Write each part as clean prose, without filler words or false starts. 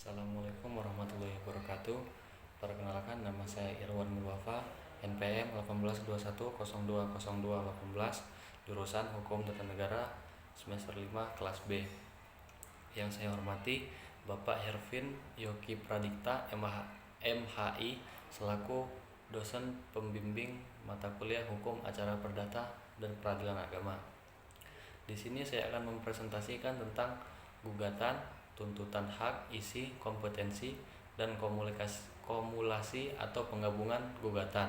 Assalamualaikum warahmatullahi wabarakatuh. Perkenalkan, nama saya Irwan Mulwafa, NPM 1821020218, jurusan Hukum Tata Negara, semester 5 kelas B. Yang saya hormati Bapak Hervin Yogi Pradikta, MHI, selaku dosen pembimbing mata kuliah Hukum Acara Perdata dan Peradilan Agama. Di sini saya akan mempresentasikan tentang gugatan, tuntutan hak, isi, kompetensi, dan kumulasi atau penggabungan gugatan.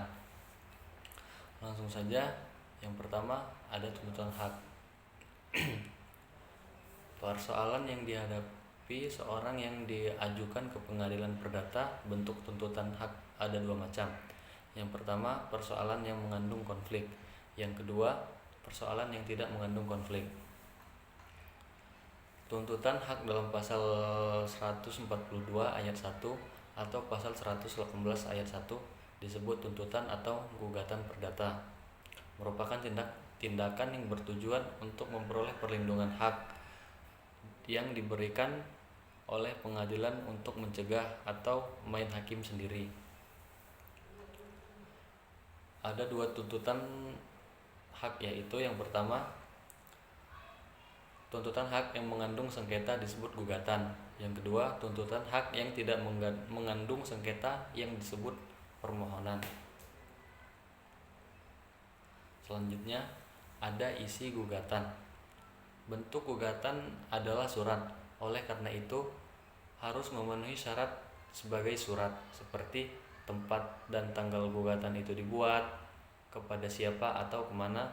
Langsung saja, yang pertama ada tuntutan hak. Persoalan yang dihadapi seorang yang diajukan ke pengadilan perdata bentuk tuntutan hak ada dua macam. Yang pertama, persoalan yang mengandung konflik. Yang kedua, persoalan yang tidak mengandung konflik. Tuntutan hak dalam pasal 142 ayat 1 atau pasal 118 ayat 1 disebut tuntutan atau gugatan perdata. Merupakan tindakan yang bertujuan untuk memperoleh perlindungan hak yang diberikan oleh pengadilan untuk mencegah atau main hakim sendiri. Ada dua tuntutan hak, yaitu yang pertama, tuntutan hak yang mengandung sengketa disebut gugatan. Yang kedua, tuntutan hak yang tidak mengandung sengketa yang disebut permohonan. Selanjutnya, ada isi gugatan. Bentuk gugatan adalah surat. Oleh karena itu, harus memenuhi syarat sebagai surat, seperti tempat dan tanggal gugatan itu dibuat, kepada siapa atau kemana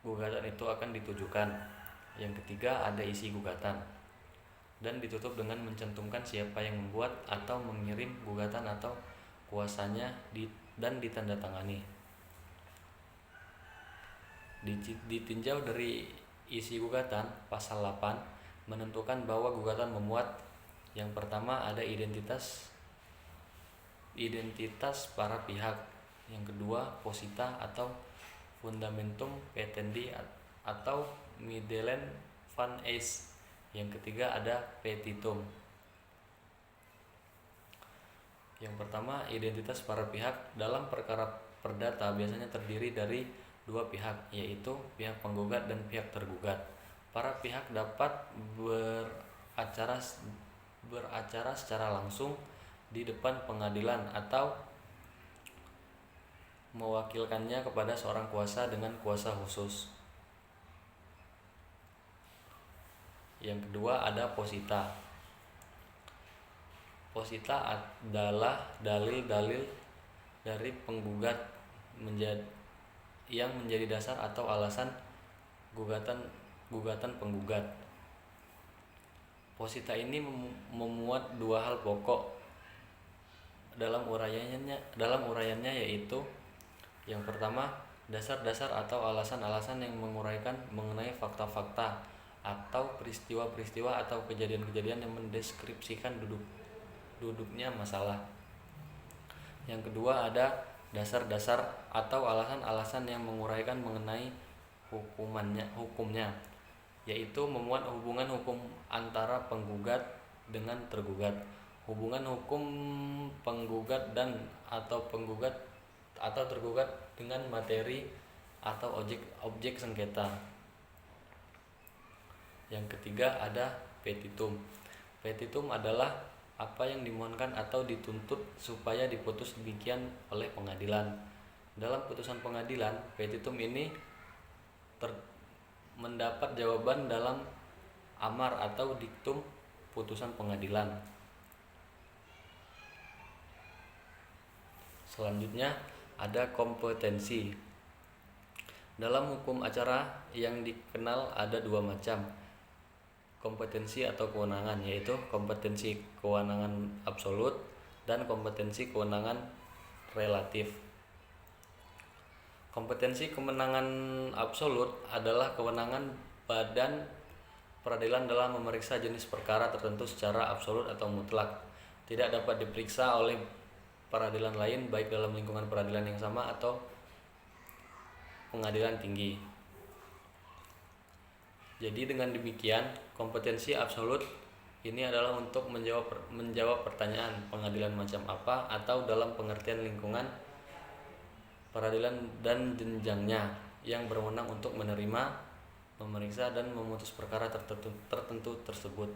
gugatan itu akan ditujukan. Yang ketiga, ada isi gugatan, dan ditutup dengan mencantumkan siapa yang membuat atau mengirim gugatan atau kuasanya dan ditandatangani. Ditinjau dari isi gugatan, pasal 8 menentukan bahwa gugatan memuat yang pertama ada identitas para pihak, yang kedua posita atau fundamentum petendi atau middelen van eis, yang ketiga ada petitum. Yang pertama, identitas para pihak. Dalam perkara perdata biasanya terdiri dari dua pihak, yaitu pihak penggugat dan pihak tergugat. Para pihak dapat beracara secara langsung di depan pengadilan atau mewakilkannya kepada seorang kuasa dengan kuasa khusus. Yang kedua, ada posita. Posita adalah dalil-dalil dari penggugat yang menjadi dasar atau alasan gugatan penggugat. Posita ini memuat dua hal pokok dalam uraiannya, yaitu yang pertama, dasar-dasar atau alasan-alasan yang menguraikan mengenai fakta-fakta atau peristiwa-peristiwa atau kejadian-kejadian yang mendeskripsikan duduknya masalah. Yang kedua, ada dasar-dasar atau alasan-alasan yang menguraikan mengenai hukumnya, yaitu memuat hubungan hukum antara penggugat dengan tergugat, hubungan hukum penggugat dan atau tergugat dengan materi atau objek sengketa. Yang ketiga, ada petitum. Petitum adalah apa yang dimohonkan atau dituntut supaya diputus demikian oleh pengadilan. Dalam putusan pengadilan, petitum ini mendapat jawaban dalam amar atau diktum putusan pengadilan. Selanjutnya, ada kompetensi. Dalam hukum acara yang dikenal ada dua macam kompetensi atau kewenangan, yaitu kompetensi kewenangan absolut dan kompetensi kewenangan relatif. Kompetensi kewenangan absolut adalah kewenangan badan peradilan dalam memeriksa jenis perkara tertentu secara absolut atau mutlak, tidak dapat diperiksa oleh peradilan lain baik dalam lingkungan peradilan yang sama atau pengadilan tinggi. Jadi dengan demikian, kompetensi absolut Ini adalah untuk menjawab pertanyaan pengadilan macam apa atau dalam pengertian lingkungan peradilan dan jenjangnya yang berwenang untuk menerima, memeriksa dan memutus perkara tertentu tersebut.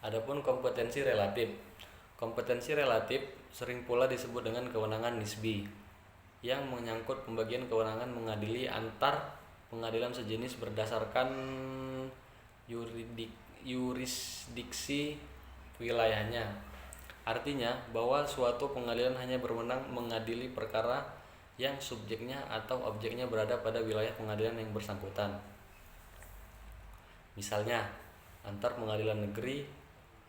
Adapun kompetensi relatif. Kompetensi relatif sering pula disebut dengan kewenangan nisbi yang menyangkut pembagian kewenangan mengadili antar pengadilan sejenis berdasarkan yurisdiksi wilayahnya. Artinya bahwa suatu pengadilan hanya berwenang mengadili perkara yang subjeknya atau objeknya berada pada wilayah pengadilan yang bersangkutan. Misalnya, antar pengadilan negeri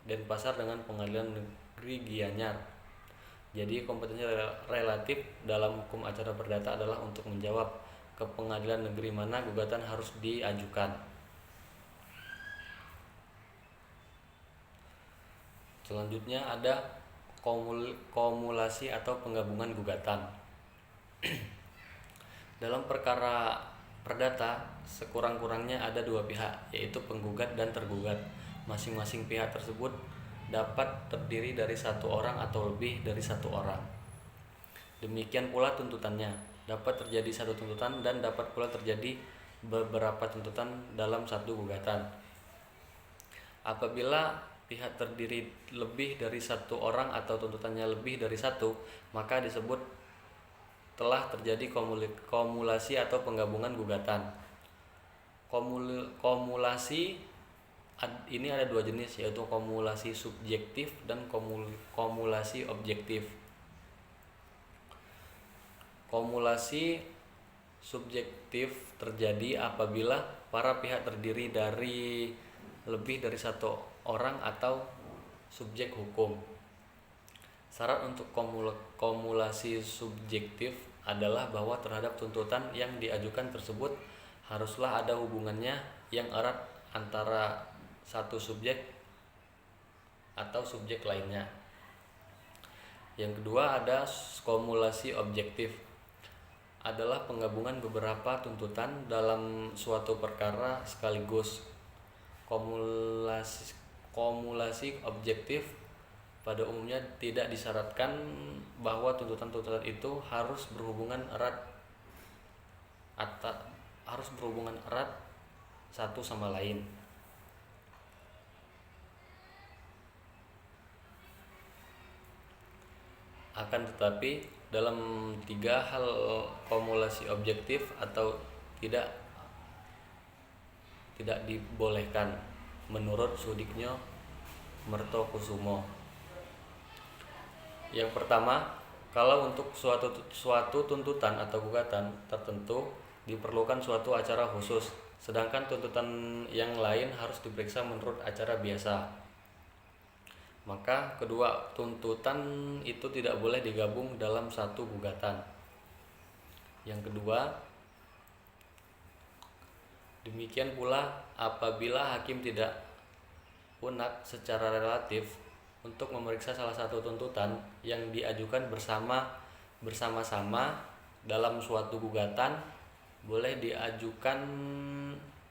Denpasar dengan pengadilan negeri Gianyar. Jadi kompetensi relatif dalam hukum acara perdata adalah untuk menjawab ke pengadilan negeri mana gugatan harus diajukan. Selanjutnya ada kumulasi atau penggabungan gugatan. Dalam perkara perdata, sekurang-kurangnya ada dua pihak, yaitu penggugat dan tergugat. Masing-masing pihak tersebut dapat terdiri dari satu orang atau lebih dari satu orang. Demikian pula tuntutannya. Dapat terjadi satu tuntutan dan dapat pula terjadi beberapa tuntutan dalam satu gugatan. Apabila pihak terdiri lebih dari satu orang atau tuntutannya lebih dari satu, maka disebut telah terjadi kumulasi atau penggabungan gugatan. Kumulasi ini ada dua jenis, yaitu kumulasi subjektif dan kumulasi objektif. Kumulasi subjektif terjadi apabila para pihak terdiri dari lebih dari satu orang atau subjek hukum. Syarat untuk kumulasi subjektif adalah bahwa terhadap tuntutan yang diajukan tersebut haruslah ada hubungannya yang erat antara satu subjek atau subjek lainnya. Yang kedua ada kumulasi objektif, adalah penggabungan beberapa tuntutan dalam suatu perkara sekaligus. Kumulasi objektif pada umumnya tidak disyaratkan bahwa tuntutan-tuntutan itu harus berhubungan erat satu sama lain. Akan tetapi dalam tiga hal kumulasi objektif atau tidak dibolehkan menurut Sudiknyo Mertokusumo. Yang pertama, kalau untuk suatu tuntutan atau gugatan tertentu diperlukan suatu acara khusus, sedangkan tuntutan yang lain harus diperiksa menurut acara biasa, maka kedua tuntutan itu tidak boleh digabung dalam satu gugatan. Yang kedua, demikian pula apabila hakim tidak lunak secara relatif untuk memeriksa salah satu tuntutan yang diajukan bersama-sama dalam suatu gugatan, boleh diajukan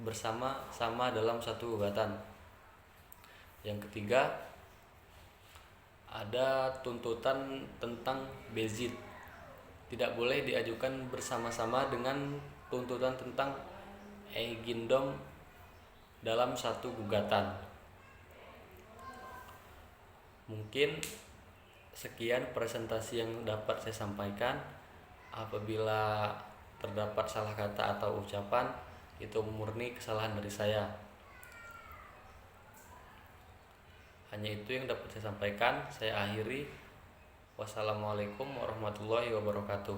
bersama-sama dalam satu gugatan. Yang ketiga, ada tuntutan tentang bezid, tidak boleh diajukan bersama-sama dengan tuntutan tentang egindom dalam satu gugatan. Mungkin sekian presentasi yang dapat saya sampaikan. Apabila terdapat salah kata atau ucapan, itu murni kesalahan dari saya. Hanya itu yang dapat saya sampaikan. Saya akhiri. Wassalamualaikum warahmatullahi wabarakatuh.